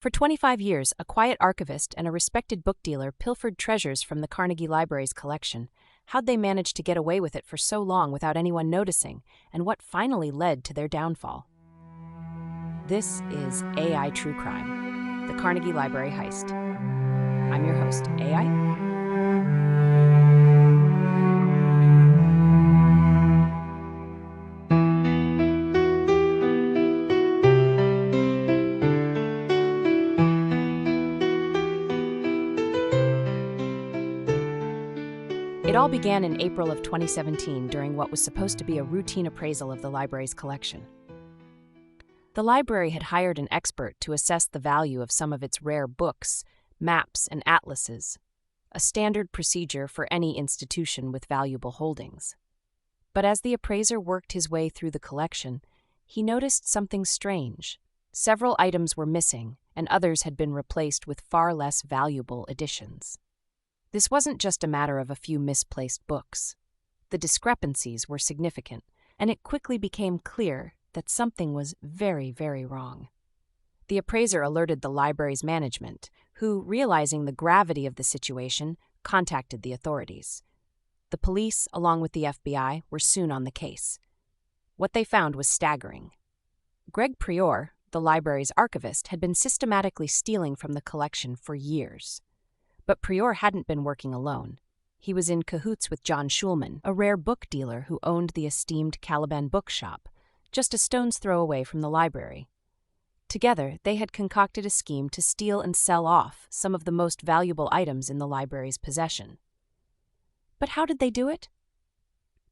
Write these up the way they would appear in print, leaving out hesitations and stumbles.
For 25 years, a quiet archivist and a respected book dealer pilfered treasures from the Carnegie Library's collection. How'd they manage to get away with it for so long without anyone noticing, and what finally led to their downfall? This is AI True Crime, the Carnegie Library Heist. I'm your host, AI. It all began in April of 2017 during what was supposed to be a routine appraisal of the library's collection. The library had hired an expert to assess the value of some of its rare books, maps, and atlases, a standard procedure for any institution with valuable holdings. But as the appraiser worked his way through the collection, he noticed something strange. Several items were missing, and others had been replaced with far less valuable additions. This wasn't just a matter of a few misplaced books. The discrepancies were significant, and it quickly became clear that something was very, very wrong. The appraiser alerted the library's management, who, realizing the gravity of the situation, contacted the authorities. The police, along with the FBI, were soon on the case. What they found was staggering. Greg Prior, the library's archivist, had been systematically stealing from the collection for years. But Prior hadn't been working alone. He was in cahoots with John Schulman, a rare book dealer who owned the esteemed Caliban bookshop, just a stone's throw away from the library. Together, they had concocted a scheme to steal and sell off some of the most valuable items in the library's possession. But how did they do it?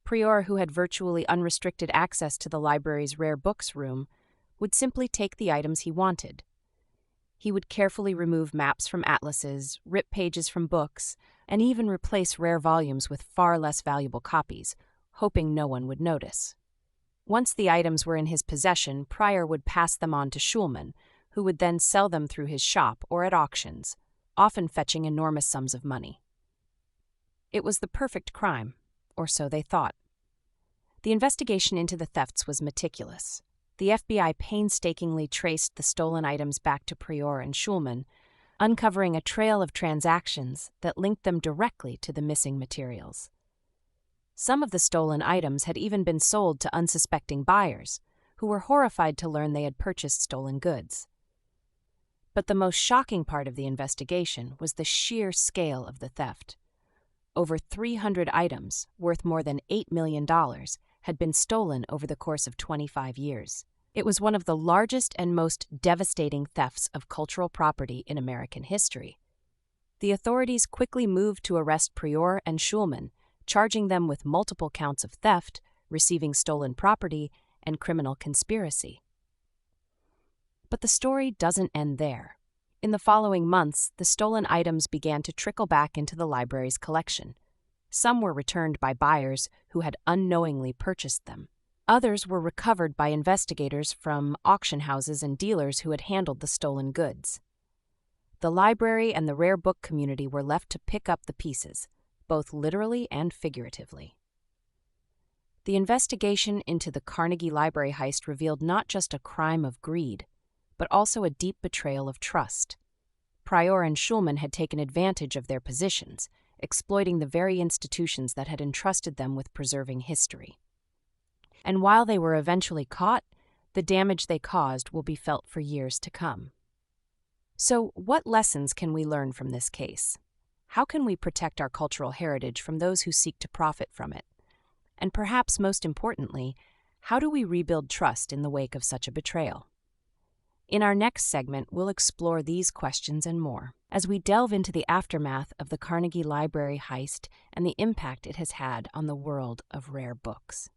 Prior, who had virtually unrestricted access to the library's rare books room, would simply take the items he wanted. He would carefully remove maps from atlases, rip pages from books, and even replace rare volumes with far less valuable copies, hoping no one would notice. Once the items were in his possession, Prior would pass them on to Schulman, who would then sell them through his shop or at auctions, often fetching enormous sums of money. It was the perfect crime, or so they thought. The investigation into the thefts was meticulous. The FBI painstakingly traced the stolen items back to Prior and Schulman, uncovering a trail of transactions that linked them directly to the missing materials. Some of the stolen items had even been sold to unsuspecting buyers, who were horrified to learn they had purchased stolen goods. But the most shocking part of the investigation was the sheer scale of the theft. Over 300 items, worth more than $8 million, had been stolen over the course of 25 years. It was one of the largest and most devastating thefts of cultural property in American history. The authorities quickly moved to arrest Prior and Schulman, charging them with multiple counts of theft, receiving stolen property, and criminal conspiracy. But the story doesn't end there. In the following months, the stolen items began to trickle back into the library's collection. Some were returned by buyers who had unknowingly purchased them. Others were recovered by investigators from auction houses and dealers who had handled the stolen goods. The library and the rare book community were left to pick up the pieces, both literally and figuratively. The investigation into the Carnegie Library heist revealed not just a crime of greed, but also a deep betrayal of trust. Prior and Schulman had taken advantage of their positions, exploiting the very institutions that had entrusted them with preserving history. And while they were eventually caught, the damage they caused will be felt for years to come. So, what lessons can we learn from this case? How can we protect our cultural heritage from those who seek to profit from it? And perhaps most importantly, how do we rebuild trust in the wake of such a betrayal? In our next segment, we'll explore these questions and more as we delve into the aftermath of the Carnegie Library heist and the impact it has had on the world of rare books.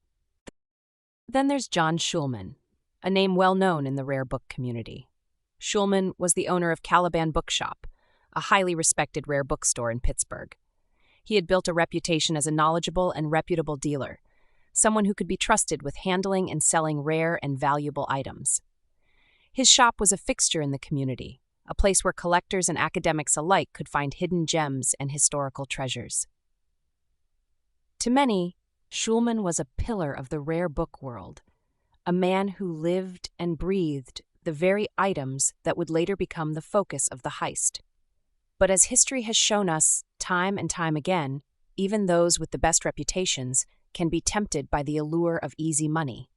Then there's John Schulman, a name well known in the rare book community. Schulman was the owner of Caliban Bookshop, a highly respected rare bookstore in Pittsburgh. He had built a reputation as a knowledgeable and reputable dealer, someone who could be trusted with handling and selling rare and valuable items. His shop was a fixture in the community, a place where collectors and academics alike could find hidden gems and historical treasures. To many, Schulman was a pillar of the rare book world, a man who lived and breathed the the very items that would later become the focus of the heist. But as history has shown us time and time again, even those with the best reputations can be tempted by the allure of easy money.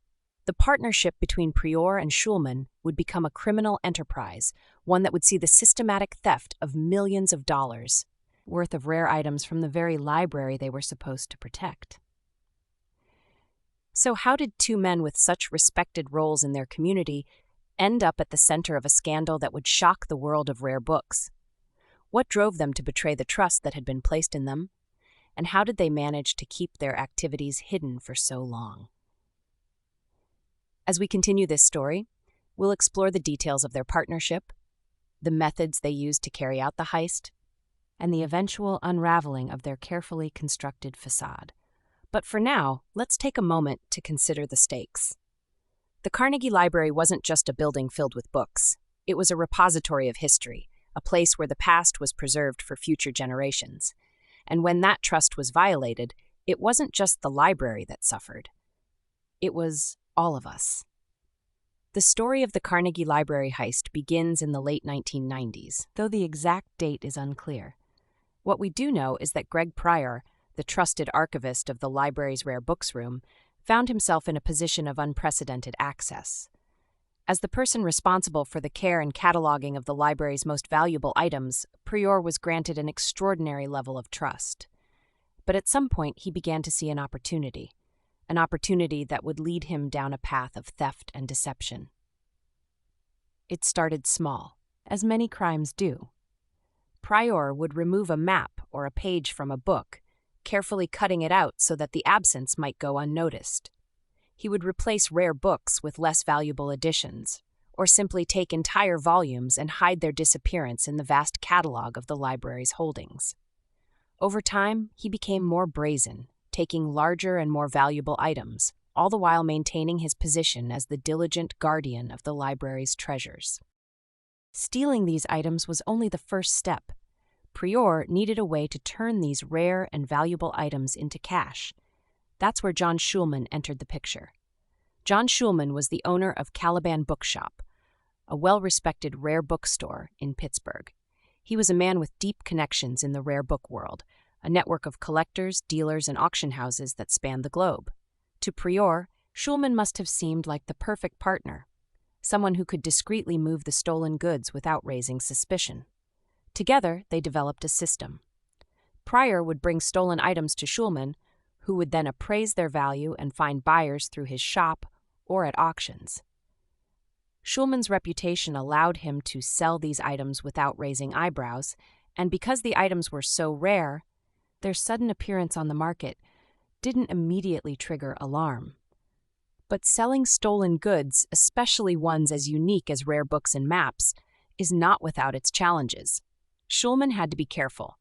The partnership between Prior and Schulman would become a criminal enterprise, one that would see the systematic theft of millions of dollars worth of rare items from the very library they were supposed to protect. So how did two men with such respected roles in their community end up at the center of a scandal that would shock the world of rare books? What drove them to betray the trust that had been placed in them? And how did they manage to keep their activities hidden for so long? As we continue this story, we'll explore the details of their partnership, the methods they used to carry out the heist, and the eventual unraveling of their carefully constructed facade. But for now, let's take a moment to consider the stakes. The Carnegie Library wasn't just a building filled with books. It was a repository of history, a place where the past was preserved for future generations. And when that trust was violated, it wasn't just the library that suffered. It was all of us. The story of the Carnegie Library heist begins in the late 1990s, though the exact date is unclear. What we do know is that Greg Prior, the trusted archivist of the library's rare books room, found himself in a position of unprecedented access. As the person responsible for the care and cataloging of the library's most valuable items, Prior was granted an extraordinary level of trust. But at some point, he began to see an opportunity that would lead him down a path of theft and deception. It started small, as many crimes do. Prior would remove a map or a page from a book, carefully cutting it out so that the absence might go unnoticed. He would replace rare books with less valuable editions, or simply take entire volumes and hide their disappearance in the vast catalog of the library's holdings. Over time, he became more brazen, taking larger and more valuable items, all the while maintaining his position as the diligent guardian of the library's treasures. Stealing these items was only the first step. Prior needed a way to turn these rare and valuable items into cash. That's where John Schulman entered the picture. John Schulman was the owner of Caliban Bookshop, a well-respected rare bookstore in Pittsburgh. He was a man with deep connections in the rare book world, a network of collectors, dealers, and auction houses that spanned the globe. To Prior, Schulman must have seemed like the perfect partner, someone who could discreetly move the stolen goods without raising suspicion. Together, they developed a system. Prior would bring stolen items to Schulman, who would then appraise their value and find buyers through his shop or at auctions. Schulman's reputation allowed him to sell these items without raising eyebrows, and because the items were so rare, their sudden appearance on the market didn't immediately trigger alarm. But selling stolen goods, especially ones as unique as rare books and maps, is not without its challenges. Schulman had to be careful.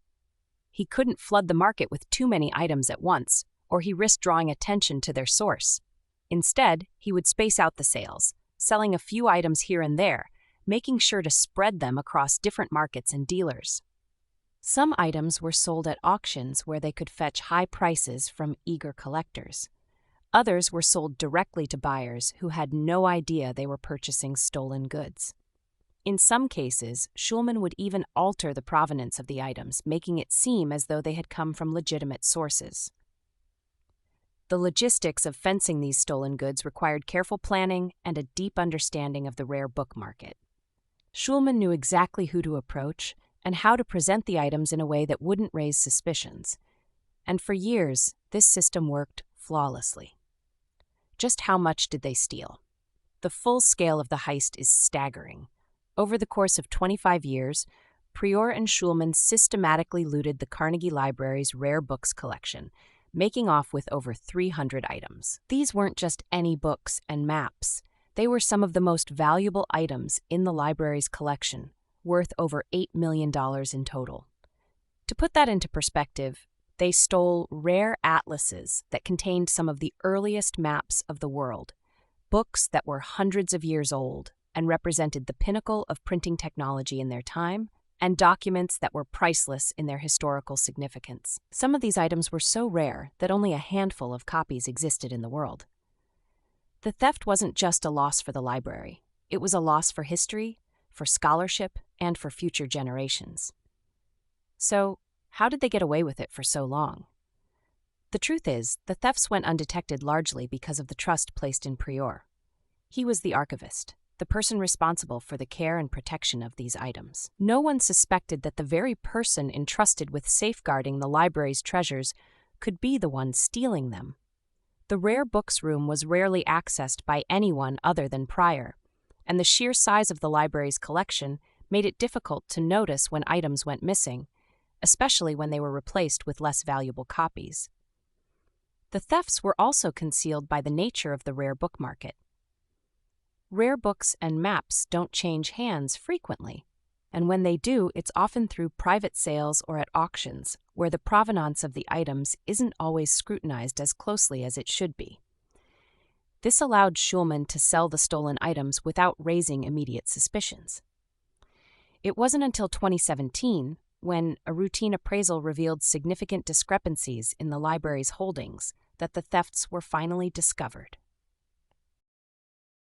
He couldn't flood the market with too many items at once, or he risked drawing attention to their source. Instead, he would space out the sales, selling a few items here and there, making sure to spread them across different markets and dealers. Some items were sold at auctions where they could fetch high prices from eager collectors. Others were sold directly to buyers who had no idea they were purchasing stolen goods. In some cases, Schulman would even alter the provenance of the items, making it seem as though they had come from legitimate sources. The logistics of fencing these stolen goods required careful planning and a deep understanding of the rare book market. Schulman knew exactly who to approach and how to present the items in a way that wouldn't raise suspicions. And for years, this system worked flawlessly. Just how much did they steal? The full scale of the heist is staggering. Over the course of 25 years, Prior and Schulman systematically looted the Carnegie Library's rare books collection, making off with over 300 items. These weren't just any books and maps. They were some of the most valuable items in the library's collection, worth over $8 million in total. To put that into perspective, they stole rare atlases that contained some of the earliest maps of the world, books that were hundreds of years old and represented the pinnacle of printing technology in their time, and documents that were priceless in their historical significance. Some of these items were so rare that only a handful of copies existed in the world. The theft wasn't just a loss for the library. It was a loss for history, for scholarship, and for future generations. So, how did they get away with it for so long? The truth is, the thefts went undetected largely because of the trust placed in Prior. He was the archivist, the person responsible for the care and protection of these items. No one suspected that the very person entrusted with safeguarding the library's treasures could be the one stealing them. The rare books room was rarely accessed by anyone other than Prior, and the sheer size of the library's collection made it difficult to notice when items went missing, especially when they were replaced with less valuable copies. The thefts were also concealed by the nature of the rare book market. Rare books and maps don't change hands frequently, and when they do, it's often through private sales or at auctions, where the provenance of the items isn't always scrutinized as closely as it should be. This allowed Schulman to sell the stolen items without raising immediate suspicions. It wasn't until 2017, when a routine appraisal revealed significant discrepancies in the library's holdings, that the thefts were finally discovered.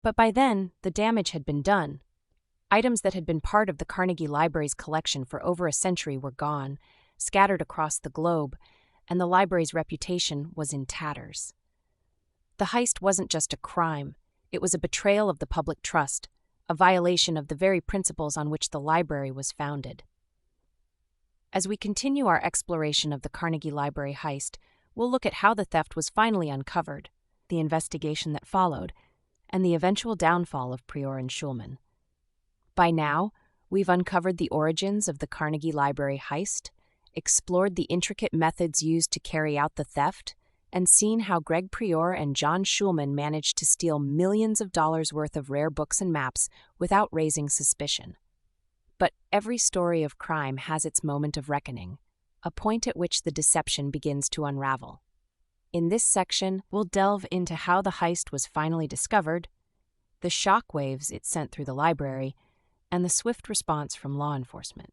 But by then, the damage had been done. Items that had been part of the Carnegie Library's collection for over a century were gone, scattered across the globe, and the library's reputation was in tatters. The heist wasn't just a crime, it was a betrayal of the public trust, a violation of the very principles on which the library was founded. As we continue our exploration of the Carnegie Library heist, we'll look at how the theft was finally uncovered, the investigation that followed, and the eventual downfall of Prior and Schulman. By now, we've uncovered the origins of the Carnegie Library heist, explored the intricate methods used to carry out the theft, and seen how Greg Prior and John Schulman managed to steal millions of dollars worth of rare books and maps without raising suspicion. But every story of crime has its moment of reckoning, a point at which the deception begins to unravel. In this section, we'll delve into how the heist was finally discovered, the shockwaves it sent through the library, and the swift response from law enforcement.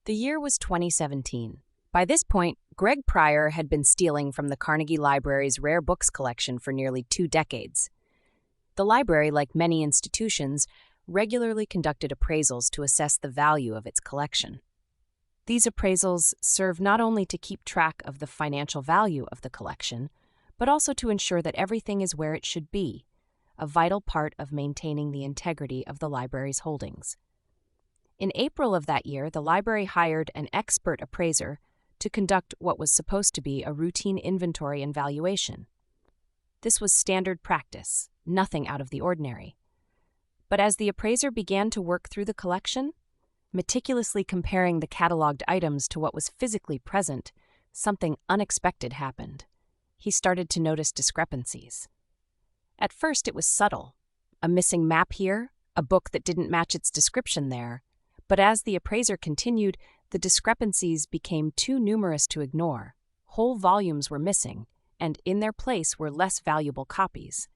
The year was 2017. By this point, Greg Prior had been stealing from the Carnegie Library's rare books collection for nearly 2 decades. The library, like many institutions, regularly conducted appraisals to assess the value of its collection. These appraisals serve not only to keep track of the financial value of the collection, but also to ensure that everything is where it should be, a vital part of maintaining the integrity of the library's holdings. In April of that year, the library hired an expert appraiser to conduct what was supposed to be a routine inventory and valuation. This was standard practice, nothing out of the ordinary. But as the appraiser began to work through the collection, meticulously comparing the cataloged items to what was physically present, something unexpected happened. He started to notice discrepancies. At first, it was subtle. A missing map here, a book that didn't match its description there. But as the appraiser continued, the discrepancies became too numerous to ignore. Whole volumes were missing, and in their place were less valuable copies.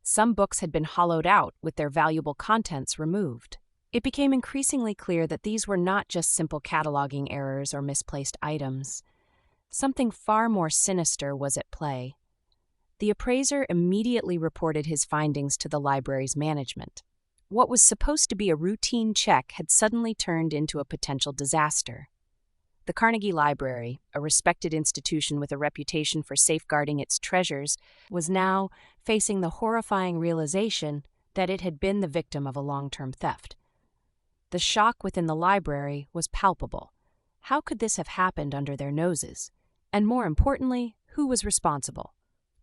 Some books had been hollowed out with their valuable contents removed. It became increasingly clear that these were not just simple cataloging errors or misplaced items. Something far more sinister was at play. The appraiser immediately reported his findings to the library's management. What was supposed to be a routine check had suddenly turned into a potential disaster. The Carnegie Library, a respected institution with a reputation for safeguarding its treasures, was now facing the horrifying realization that it had been the victim of a long-term theft. The shock within the library was palpable. How could this have happened under their noses? And more importantly, who was responsible?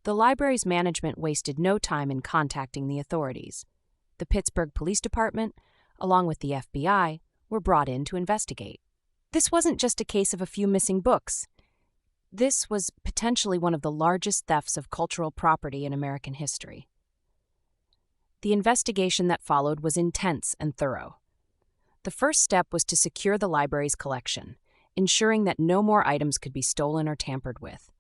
The library's management wasted no time in contacting the authorities. The Pittsburgh Police Department, along with the FBI, were brought in to investigate. This wasn't just a case of a few missing books. This was potentially one of the largest thefts of cultural property in American history. The investigation that followed was intense and thorough. The first step was to secure the library's collection, ensuring that no more items could be stolen or tampered with.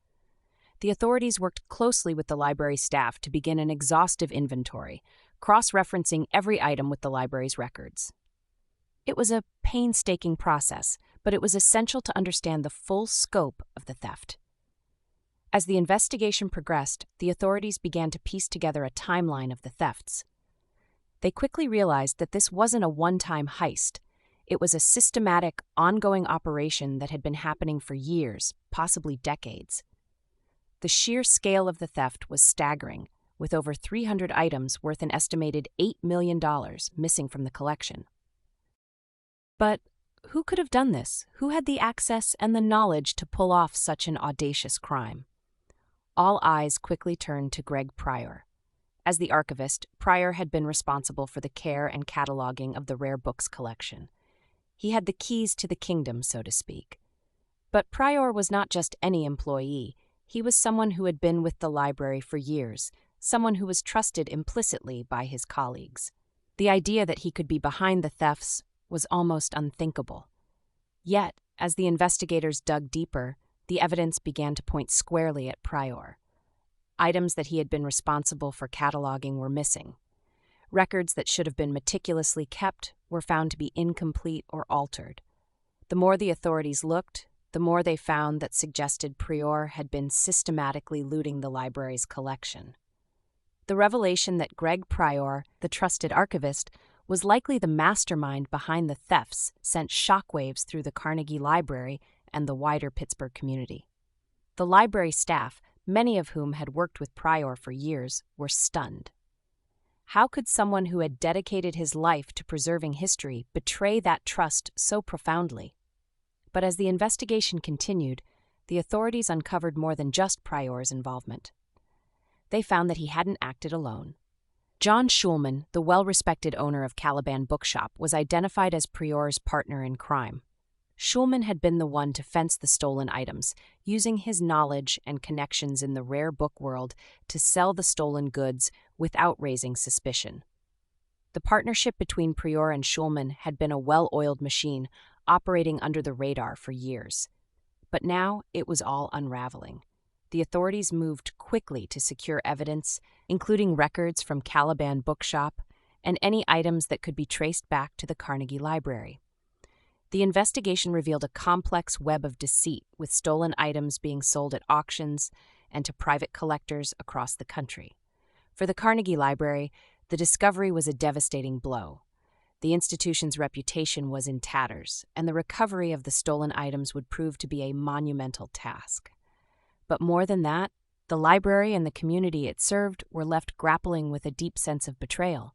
The authorities worked closely with the library staff to begin an exhaustive inventory, cross-referencing every item with the library's records. It was a painstaking process, but it was essential to understand the full scope of the theft. As the investigation progressed, the authorities began to piece together a timeline of the thefts. They quickly realized that this wasn't a one-time heist. It was a systematic, ongoing operation that had been happening for years, possibly decades. The sheer scale of the theft was staggering, with over 300 items worth an estimated $8 million missing from the collection. But who could have done this? Who had the access and the knowledge to pull off such an audacious crime? All eyes quickly turned to Greg Pryor. As the archivist, Pryor had been responsible for the care and cataloging of the rare books collection. He had the keys to the kingdom, so to speak. But Pryor was not just any employee. He was someone who had been with the library for years, someone who was trusted implicitly by his colleagues. The idea that he could be behind the thefts was almost unthinkable. Yet, as the investigators dug deeper, the evidence began to point squarely at Pryor. Items that he had been responsible for cataloging were missing. Records that should have been meticulously kept were found to be incomplete or altered. The more the authorities looked, the more they found that suggested Pryor had been systematically looting the library's collection. The revelation that Greg Pryor, the trusted archivist, was likely the mastermind behind the thefts sent shockwaves through the Carnegie Library and the wider Pittsburgh community. The library staff, many of whom had worked with Pryor for years, were stunned. How could someone who had dedicated his life to preserving history betray that trust so profoundly? But as the investigation continued, the authorities uncovered more than just Pryor's involvement. They found that he hadn't acted alone. John Schulman, the well-respected owner of Caliban Bookshop, was identified as Pryor's partner in crime. Schulman had been the one to fence the stolen items, using his knowledge and connections in the rare book world to sell the stolen goods without raising suspicion. The partnership between Pryor and Schulman had been a well-oiled machine, operating under the radar for years. But now it was all unraveling. The authorities moved quickly to secure evidence, including records from Caliban Bookshop and any items that could be traced back to the Carnegie Library. The investigation revealed a complex web of deceit, with stolen items being sold at auctions and to private collectors across the country. For the Carnegie Library, the discovery was a devastating blow. The institution's reputation was in tatters, and the recovery of the stolen items would prove to be a monumental task. But more than that, the library and the community it served were left grappling with a deep sense of betrayal.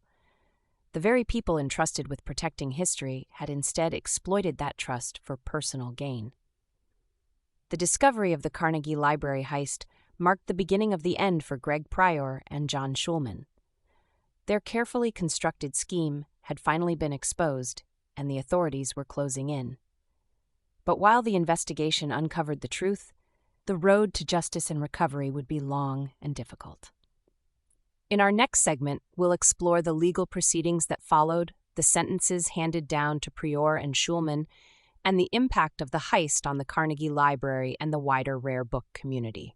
The very people entrusted with protecting history had instead exploited that trust for personal gain. The discovery of the Carnegie Library heist marked the beginning of the end for Greg Pryor and John Schulman. Their carefully constructed scheme had finally been exposed, and the authorities were closing in. But while the investigation uncovered the truth, the road to justice and recovery would be long and difficult. In our next segment, we'll explore the legal proceedings that followed, the sentences handed down to Pryor and Schulman, and the impact of the heist on the Carnegie Library and the wider rare book community.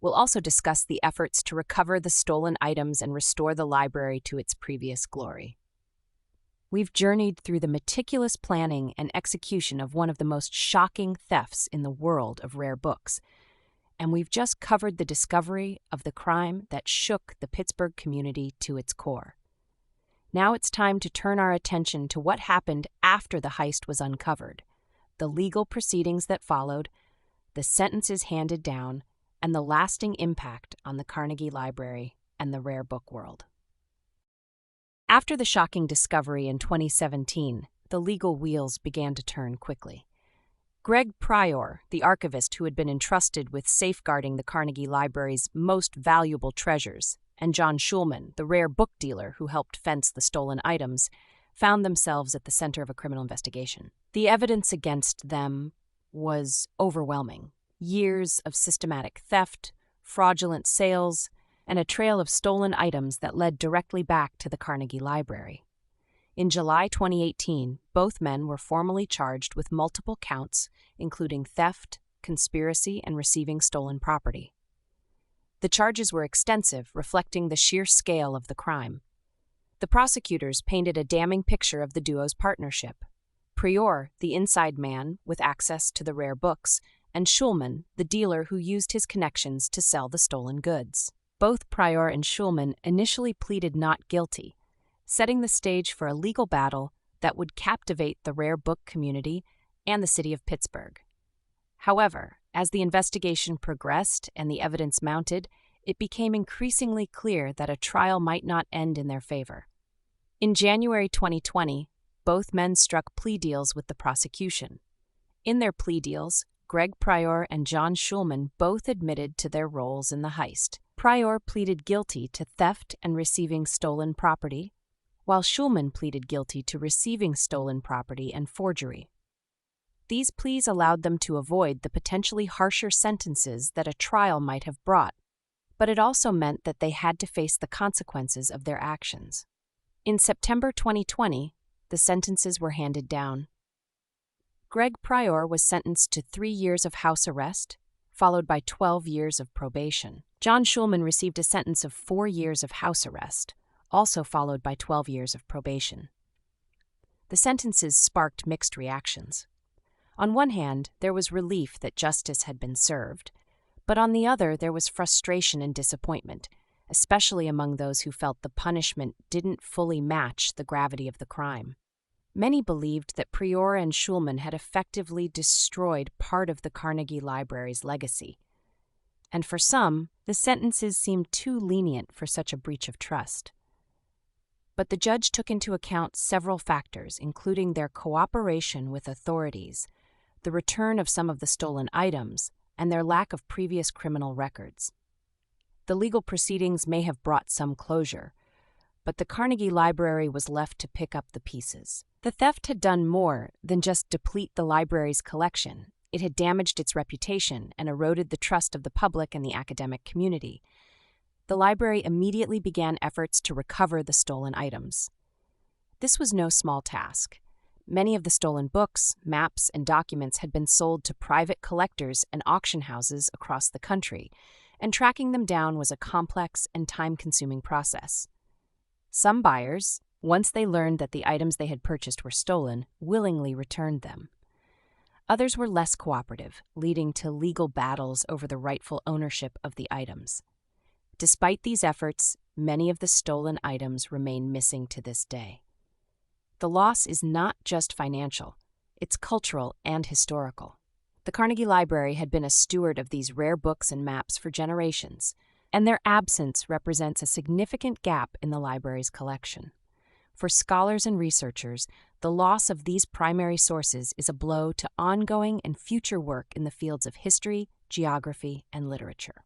We'll also discuss the efforts to recover the stolen items and restore the library to its previous glory. We've journeyed through the meticulous planning and execution of one of the most shocking thefts in the world of rare books, and we've just covered the discovery of the crime that shook the Pittsburgh community to its core. Now it's time to turn our attention to what happened after the heist was uncovered, the legal proceedings that followed, the sentences handed down, and the lasting impact on the Carnegie Library and the rare book world. After the shocking discovery in 2017, the legal wheels began to turn quickly. Greg Pryor, the archivist who had been entrusted with safeguarding the Carnegie Library's most valuable treasures, and John Schulman, the rare book dealer who helped fence the stolen items, found themselves at the center of a criminal investigation. The evidence against them was overwhelming. Years of systematic theft, fraudulent sales, and a trail of stolen items that led directly back to the Carnegie Library. In July 2018, both men were formally charged with multiple counts, including theft, conspiracy, and receiving stolen property. The charges were extensive, reflecting the sheer scale of the crime. The prosecutors painted a damning picture of the duo's partnership. Pryor, the inside man with access to the rare books, and Schulman, the dealer who used his connections to sell the stolen goods. Both Pryor and Schulman initially pleaded not guilty, setting the stage for a legal battle that would captivate the rare book community and the city of Pittsburgh. However, as the investigation progressed and the evidence mounted, it became increasingly clear that a trial might not end in their favor. In January 2020, both men struck plea deals with the prosecution. In their plea deals, Greg Pryor and John Schulman both admitted to their roles in the heist. Pryor pleaded guilty to theft and receiving stolen property, while Schulman pleaded guilty to receiving stolen property and forgery. These pleas allowed them to avoid the potentially harsher sentences that a trial might have brought, but it also meant that they had to face the consequences of their actions. In September 2020, the sentences were handed down. Greg Pryor was sentenced to 3 years of house arrest, followed by 12 years of probation. John Schulman received a sentence of 4 years of house arrest, also followed by 12 years of probation. The sentences sparked mixed reactions. On one hand, there was relief that justice had been served, but on the other, there was frustration and disappointment, especially among those who felt the punishment didn't fully match the gravity of the crime. Many believed that Pryor and Schulman had effectively destroyed part of the Carnegie Library's legacy, and for some, the sentences seemed too lenient for such a breach of trust. But the judge took into account several factors, including their cooperation with authorities, the return of some of the stolen items, and their lack of previous criminal records. The legal proceedings may have brought some closure, but the Carnegie Library was left to pick up the pieces. The theft had done more than just deplete the library's collection. It had damaged its reputation and eroded the trust of the public and the academic community. The library immediately began efforts to recover the stolen items. This was no small task. Many of the stolen books, maps, and documents had been sold to private collectors and auction houses across the country, and tracking them down was a complex and time-consuming process. Some buyers, once they learned that the items they had purchased were stolen, willingly returned them. Others were less cooperative, leading to legal battles over the rightful ownership of the items. Despite these efforts, many of the stolen items remain missing to this day. The loss is not just financial, it's cultural and historical. The Carnegie Library had been a steward of these rare books and maps for generations, and their absence represents a significant gap in the library's collection. For scholars and researchers, the loss of these primary sources is a blow to ongoing and future work in the fields of history, geography, and literature.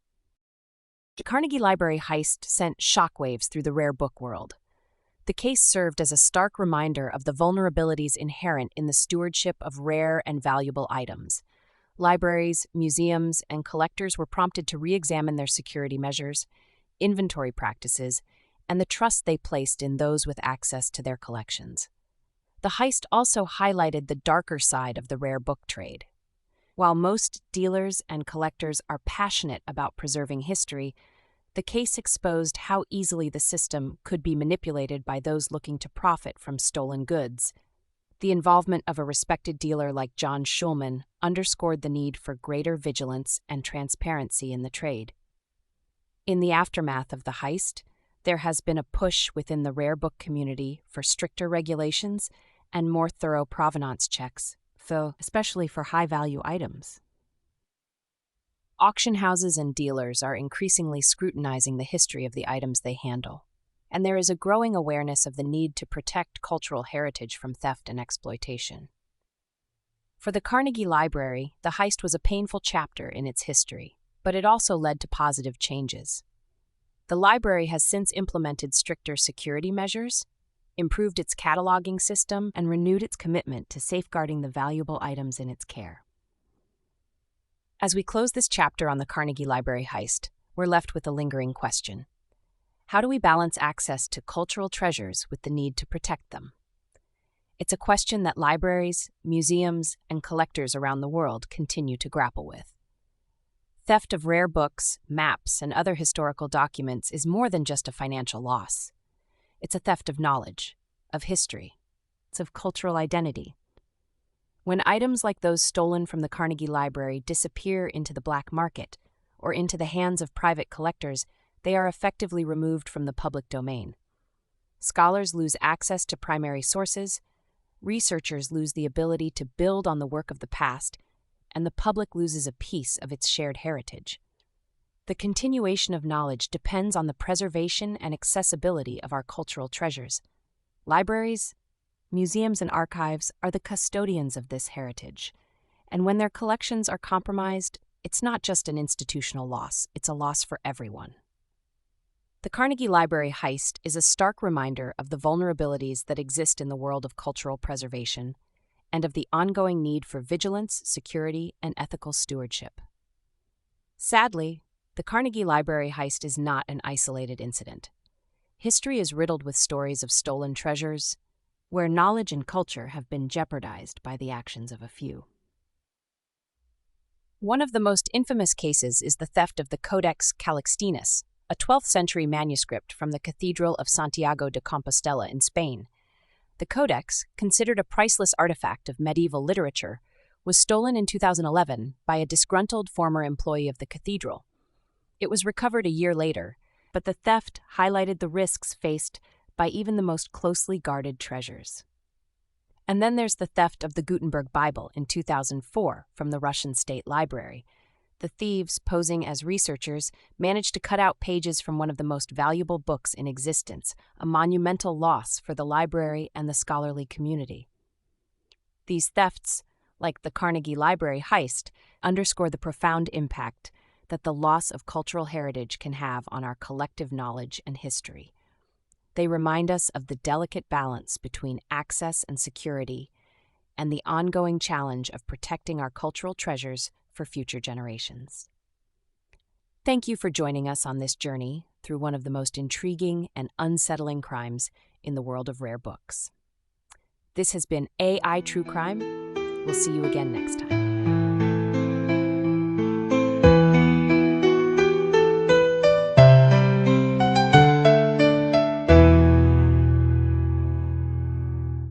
The Carnegie Library heist sent shockwaves through the rare book world. The case served as a stark reminder of the vulnerabilities inherent in the stewardship of rare and valuable items. Libraries, museums, and collectors were prompted to re-examine their security measures, inventory practices, and the trust they placed in those with access to their collections. The heist also highlighted the darker side of the rare book trade. While most dealers and collectors are passionate about preserving history, the case exposed how easily the system could be manipulated by those looking to profit from stolen goods. The involvement of a respected dealer like John Schulman underscored the need for greater vigilance and transparency in the trade. In the aftermath of the heist, there has been a push within the rare book community for stricter regulations and more thorough provenance checks, especially for high-value items. Auction houses and dealers are increasingly scrutinizing the history of the items they handle, and there is a growing awareness of the need to protect cultural heritage from theft and exploitation. For the Carnegie Library, the heist was a painful chapter in its history, but it also led to positive changes. The library has since implemented stricter security measures, improved its cataloging system, and renewed its commitment to safeguarding the valuable items in its care. As we close this chapter on the Carnegie Library heist, we're left with a lingering question. How do we balance access to cultural treasures with the need to protect them? It's a question that libraries, museums, and collectors around the world continue to grapple with. Theft of rare books, maps, and other historical documents is more than just a financial loss. It's a theft of knowledge, of history, it's of cultural identity. When items like those stolen from the Carnegie Library disappear into the black market or into the hands of private collectors, they are effectively removed from the public domain. Scholars lose access to primary sources, researchers lose the ability to build on the work of the past, and the public loses a piece of its shared heritage. The continuation of knowledge depends on the preservation and accessibility of our cultural treasures. Libraries, museums, and archives are the custodians of this heritage, and when their collections are compromised, it's not just an institutional loss, it's a loss for everyone. The Carnegie Library heist is a stark reminder of the vulnerabilities that exist in the world of cultural preservation and of the ongoing need for vigilance, security, and ethical stewardship. Sadly, the Carnegie Library heist is not an isolated incident. History is riddled with stories of stolen treasures, where knowledge and culture have been jeopardized by the actions of a few. One of the most infamous cases is the theft of the Codex Calixtinus, a 12th century manuscript from the Cathedral of Santiago de Compostela in Spain. The Codex, considered a priceless artifact of medieval literature, was stolen in 2011 by a disgruntled former employee of the cathedral. It was recovered a year later, but the theft highlighted the risks faced by even the most closely guarded treasures. And then there's the theft of the Gutenberg Bible in 2004 from the Russian State Library. The thieves, posing as researchers, managed to cut out pages from one of the most valuable books in existence, a monumental loss for the library and the scholarly community. These thefts, like the Carnegie Library heist, underscore the profound impact that the loss of cultural heritage can have on our collective knowledge and history. They remind us of the delicate balance between access and security and the ongoing challenge of protecting our cultural treasures for future generations. Thank you for joining us on this journey through one of the most intriguing and unsettling crimes in the world of rare books. This has been AI True Crime. We'll see you again next time.